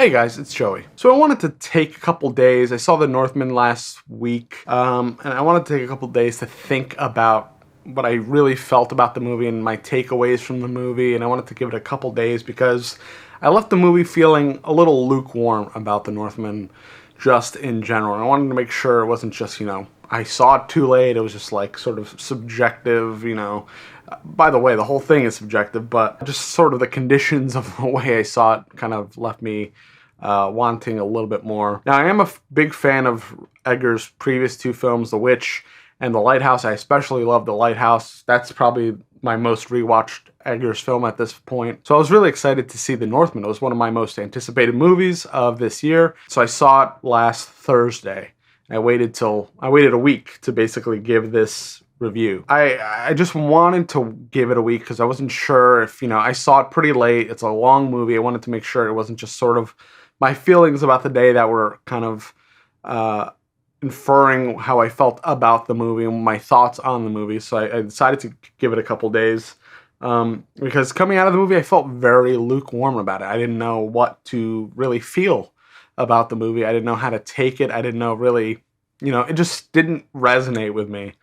Hey guys, it's Joey. So I wanted to take a couple days. I saw The Northman last week, and I wanted to take a couple days to think about what I really felt about the movie and my takeaways from the movie, and I wanted to give it a couple days because I left the movie feeling a little lukewarm about The Northman just in general. I wanted to make sure it wasn't just, I saw it too late. It was just like sort of subjective, By the way, the whole thing is subjective, but just sort of the conditions of the way I saw it kind of left me wanting a little bit more. Now, I am a big fan of Eggers' previous two films, The Witch and The Lighthouse. I especially love The Lighthouse. That's probably my most rewatched Eggers film at this point. So I was really excited to see The Northman. It was one of my most anticipated movies of this year. So I saw it last Thursday. I waited a week to basically give this review. I just wanted to give it a week because I wasn't sure if, I saw it pretty late. It's a long movie. I wanted to make sure it wasn't just sort of my feelings about the day that were kind of inferring how I felt about the movie and my thoughts on the movie. So I decided to give it a couple days because coming out of the movie, I felt very lukewarm about it. I didn't know what to really feel about the movie. I didn't know how to take it. I didn't know really, it just didn't resonate with me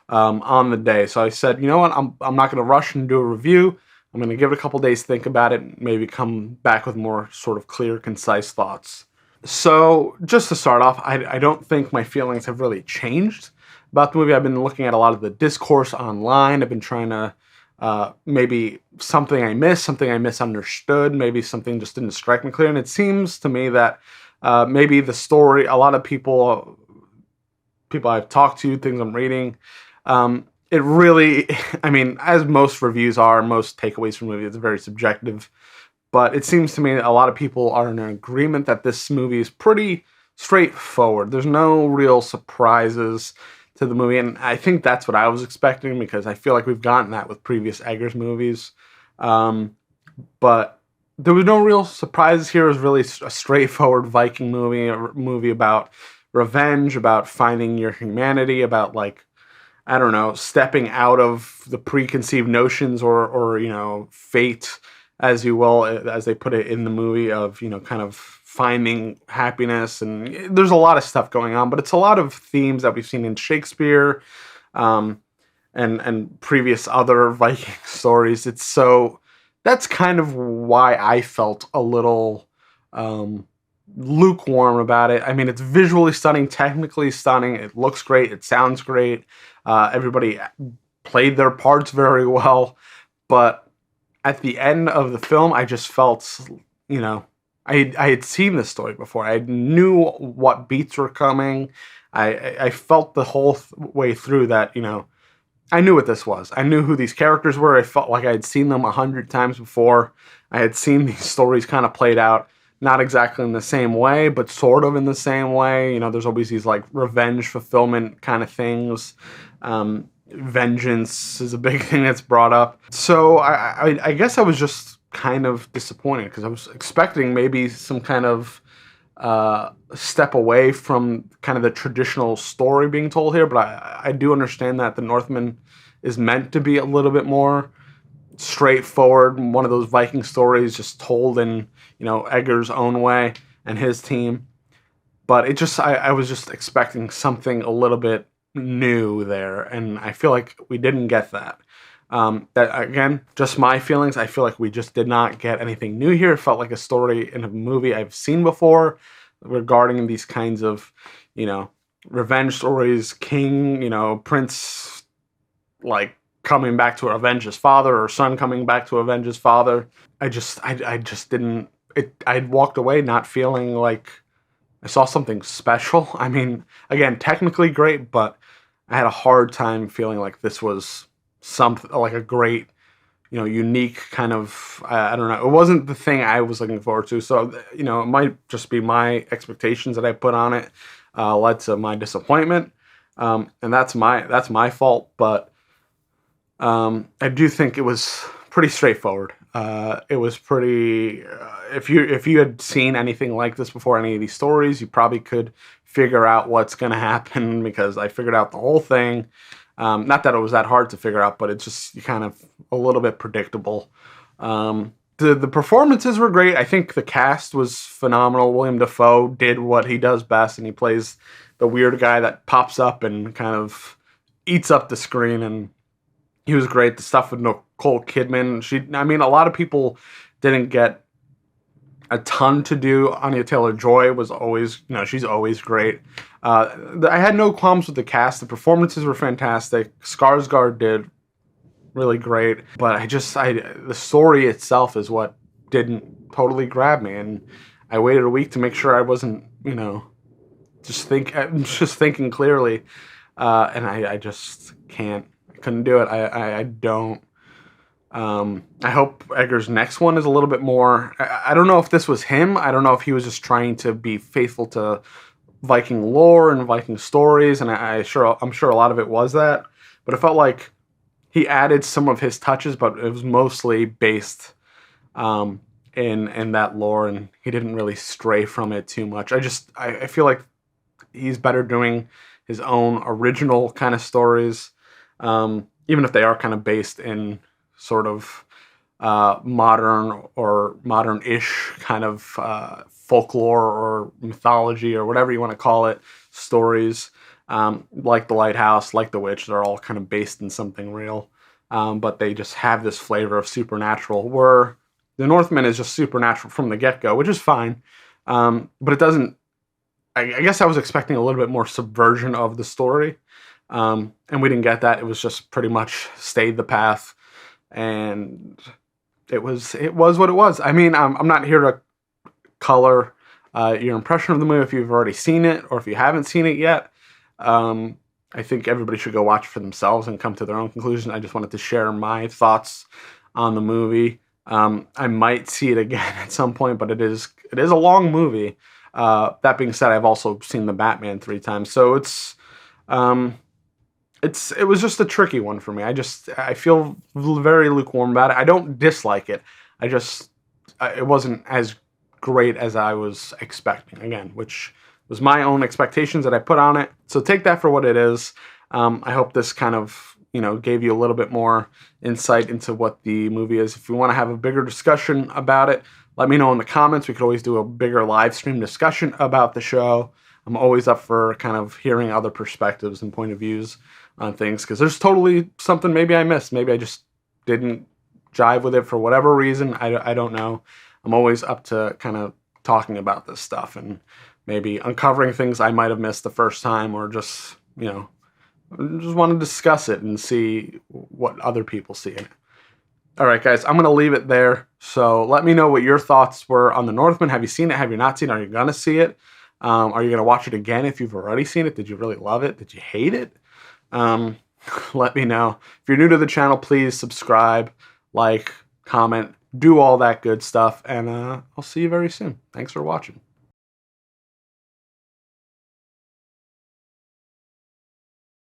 on the day. So I said, you know what, I'm not going to rush and do a review. I'm going to give it a couple days to think about it and maybe come back with more sort of clear, concise thoughts. So just to start off, I don't think my feelings have really changed about the movie. I've been looking at a lot of the discourse online. I've been trying to maybe something I missed, something I misunderstood, maybe something just didn't strike me clear. And it seems to me that maybe the story, a lot of people I've talked to, things I'm reading, it really, as most reviews are, most takeaways from the movie, it's very subjective. But it seems to me that a lot of people are in agreement that this movie is pretty straightforward. There's no real surprises to the movie, and I think that's what I was expecting because I feel like we've gotten that with previous Eggers movies. But there was no real surprises here. It was really a straightforward Viking movie, a movie about revenge, about finding your humanity, about stepping out of the preconceived notions or fate, as you will, as they put it in the movie, of, kind of finding happiness. And there's a lot of stuff going on, but it's a lot of themes that we've seen in Shakespeare and previous other Viking stories. That's kind of why I felt a little lukewarm about it. It's visually stunning, technically stunning. It looks great. It sounds great. Everybody played their parts very well. But at the end of the film, I just felt, I had seen this story before. I knew what beats were coming. I felt the whole way through that, I knew what this was. I knew who these characters were. I felt like I had seen them 100 times before. I had seen these stories kind of played out, not exactly in the same way, but sort of in the same way. There's always these revenge fulfillment kind of things. Vengeance is a big thing that's brought up. So I guess I was just kind of disappointed because I was expecting maybe some kind of step away from kind of the traditional story being told here. But I do understand that The Northman is meant to be a little bit more straightforward, one of those Viking stories just told in, Eggers' own way and his team. But I was just expecting something a little bit new there, and I feel like we didn't get that. That, again, just my feelings. I feel like we just did not get anything new here. It felt like a story in a movie I've seen before regarding these kinds of, revenge stories, king, prince, coming back to avenge his father, or son coming back to avenge his father. I just didn't, I'd walked away not feeling like I saw something special. Again, technically great, but I had a hard time feeling like this was something like a great, unique kind of, I don't know. It wasn't the thing I was looking forward to. So, it might just be my expectations that I put on it led to my disappointment. And that's my fault. But I do think it was pretty straightforward. It was pretty, if you had seen anything like this before, any of these stories, you probably could figure out what's going to happen, because I figured out the whole thing. Not that it was that hard to figure out, but it's just kind of a little bit predictable. The the performances were great. I think the cast was phenomenal. William Dafoe did what he does best, and he plays the weird guy that pops up and kind of eats up the screen, and he was great. The stuff with Nicole Kidman, I mean, a lot of people didn't get a ton to do. Anya Taylor-Joy was always, she's always great. I had no qualms with the cast. The performances were fantastic. Skarsgård did really great, but the story itself is what didn't totally grab me, and I waited a week to make sure I wasn't, just thinking clearly, and I just can't. I couldn't do it. I don't. I hope Eggers' next one is a little bit more. I don't know if this was him. I don't know if he was just trying to be faithful to Viking lore and Viking stories, and I'm sure a lot of it was that, but it felt like he added some of his touches, but it was mostly based in that lore, and he didn't really stray from it too much. I feel like he's better doing his own original kind of stories, even if they are kind of based in sort of modern or modern-ish kind of folklore or mythology or whatever you want to call it, stories. Like The Lighthouse, like The Witch, they're all kind of based in something real. But they just have this flavor of supernatural, where The Northman is just supernatural from the get-go, which is fine. But it doesn't... I guess I was expecting a little bit more subversion of the story. And we didn't get that. It was just pretty much stayed the path. And it was what it was. I mean, I'm not here to color your impression of the movie if you've already seen it or if you haven't seen it yet. I think everybody should go watch it for themselves and come to their own conclusion. I just wanted to share my thoughts on the movie. I might see it again at some point, but it is a long movie. That being said, I've also seen The Batman 3 times, so it was just a tricky one for me. I feel very lukewarm about it. I don't dislike it. It wasn't as great as I was expecting, again, which was my own expectations that I put on it. So take that for what it is. I hope this kind of, gave you a little bit more insight into what the movie is. If you want to have a bigger discussion about it, let me know in the comments. We could always do a bigger live stream discussion about the show. I'm always up for kind of hearing other perspectives and point of views on things, because there's totally something maybe I missed. Maybe I just didn't jive with it for whatever reason. I don't know. I'm always up to kind of talking about this stuff and maybe uncovering things I might have missed the first time, or just want to discuss it and see what other people see in it. All right, guys, I'm going to leave it there. So let me know what your thoughts were on The Northman. Have you seen it? Have you not seen it? Are you going to see it? Are you going to watch it again if you've already seen it? Did you really love it? Did you hate it? Let me know. If you're new to the channel, please subscribe, like, comment, do all that good stuff, and I'll see you very soon. Thanks for watching.